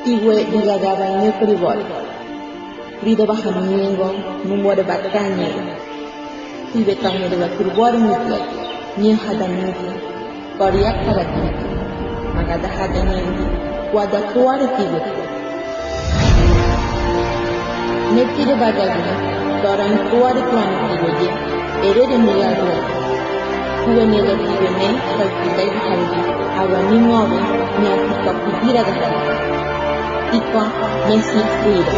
Tiwe digagaba nyukribol. Rido bahamiengo, numore batanye. Tiwe tango de la kurbor mutla. Nye hadanudi. Koriak paratiki. Magada hadanyendi. Wada kuare tiwe. Netire badagni. Doran kuare kuane tiwe je. Erede milagro. Kuwe negative ne. Kalkitai haldi. Awa ningobe. Nyakika kudira gada. Iko Mesikuira.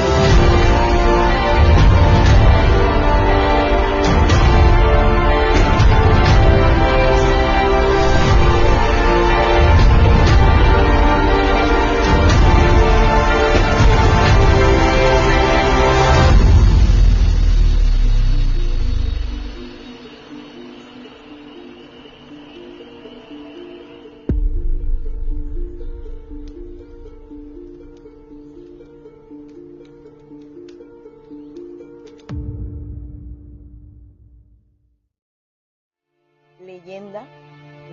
Leyenda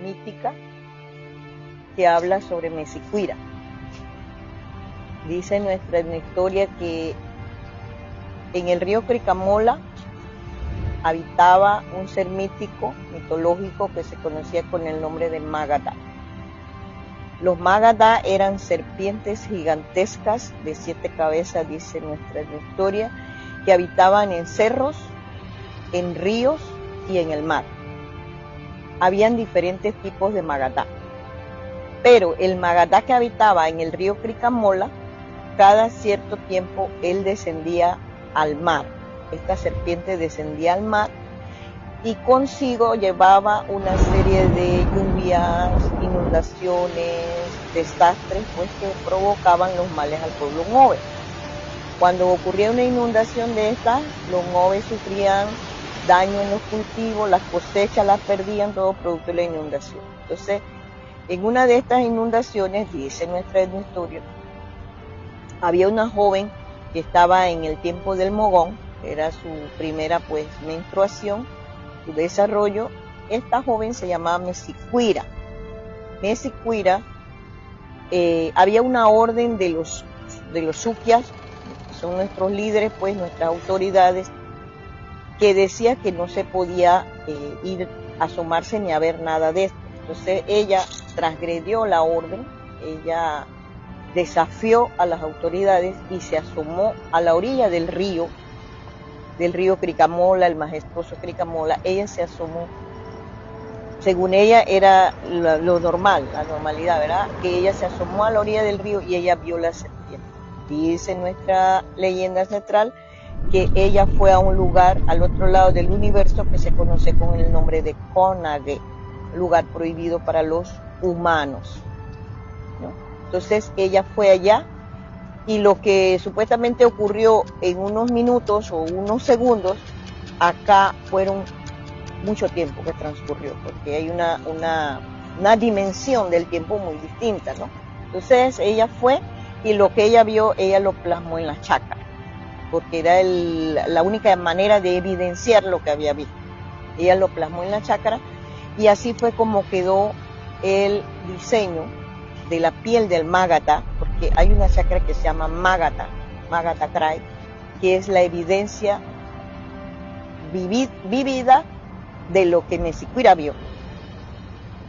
mítica que habla sobre Mesicuira. Dice nuestra historia que en el río Cricamola habitaba un ser mítico, mitológico, que se conocía con el nombre de Magadha. Los Magadha eran serpientes gigantescas de 7 cabezas, dice nuestra historia, que habitaban en cerros, en ríos y en el mar. Habían diferentes tipos de Magadha, pero el Magadha que habitaba en el río Cricamola, cada cierto tiempo él descendía al mar. Esta serpiente descendía al mar y consigo llevaba una serie de lluvias, inundaciones, desastres, pues que provocaban los males al pueblo Ngove. Cuando ocurría una inundación de estas, los Ngove sufrían daño en los cultivos, las cosechas las perdían, todo producto de la inundación. Entonces, en una de estas inundaciones, dice nuestra historia, había una joven que estaba en el tiempo del mogón, era su primera pues menstruación, su desarrollo. Esta joven se llamaba Mesicuira. Mesicuira, había una orden de los suquias, que son nuestros líderes, pues nuestras autoridades, que decía que no se podía ir a asomarse ni a ver nada de esto. Entonces ella transgredió la orden, ella desafió a las autoridades y se asomó a la orilla del río Cricamola, el majestuoso Cricamola. Ella se asomó, según ella era lo normal, la normalidad, ¿verdad? Que ella se asomó a la orilla del río y ella vio la serpiente. Dice nuestra leyenda ancestral que ella fue a un lugar al otro lado del universo que se conoce con el nombre de Konage, lugar prohibido para los humanos, ¿no? Entonces ella fue allá y lo que supuestamente ocurrió en unos minutos o unos segundos, acá fueron mucho tiempo que transcurrió, porque hay una dimensión del tiempo muy distinta, ¿no? Entonces ella fue y lo que ella vio, ella lo plasmó en la chakra, porque era la única manera de evidenciar lo que había visto. Ella lo plasmó en la chakra y así fue como quedó el diseño de la piel del Magadha, porque hay una chakra que se llama Magadha Krai, que es la evidencia vivida de lo que Mesicuira vio.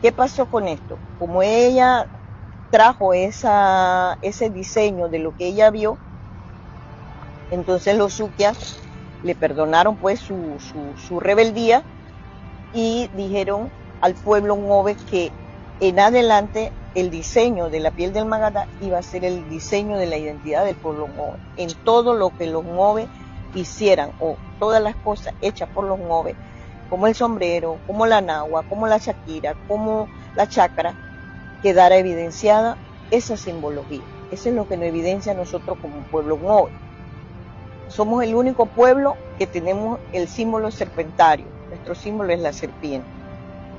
¿Qué pasó con esto? Como ella trajo ese diseño de lo que ella vio, entonces los sukyas le perdonaron pues su rebeldía y dijeron al pueblo Ngove que en adelante el diseño de la piel del Magadha iba a ser el diseño de la identidad del pueblo Ngove. En todo lo que los Ngove hicieran, o todas las cosas hechas por los Ngove, como el sombrero, como la nahua, como la shakira, como la chakra, quedara evidenciada esa simbología. Eso es lo que nos evidencia a nosotros como pueblo Ngove. Somos el único pueblo que tenemos el símbolo serpentario. Nuestro símbolo es la serpiente.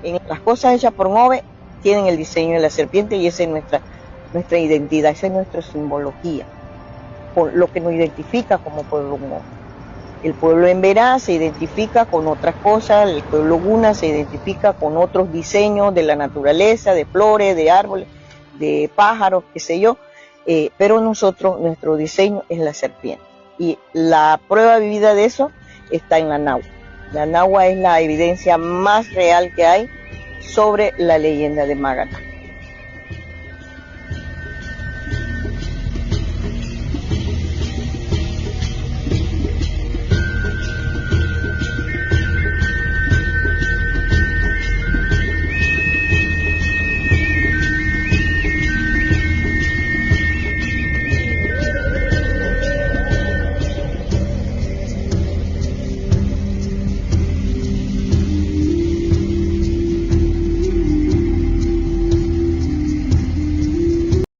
En las cosas hechas por Ngove tienen el diseño de la serpiente y esa es nuestra identidad, esa es nuestra simbología, con lo que nos identifica como pueblo Ngove. El pueblo Emberá se identifica con otras cosas, el pueblo Guna se identifica con otros diseños de la naturaleza, de flores, de árboles, de pájaros, qué sé yo. pero nuestro diseño es la serpiente. Y la prueba vivida de eso está en la nahua. La nahua es la evidencia más real que hay sobre la leyenda de Magadha.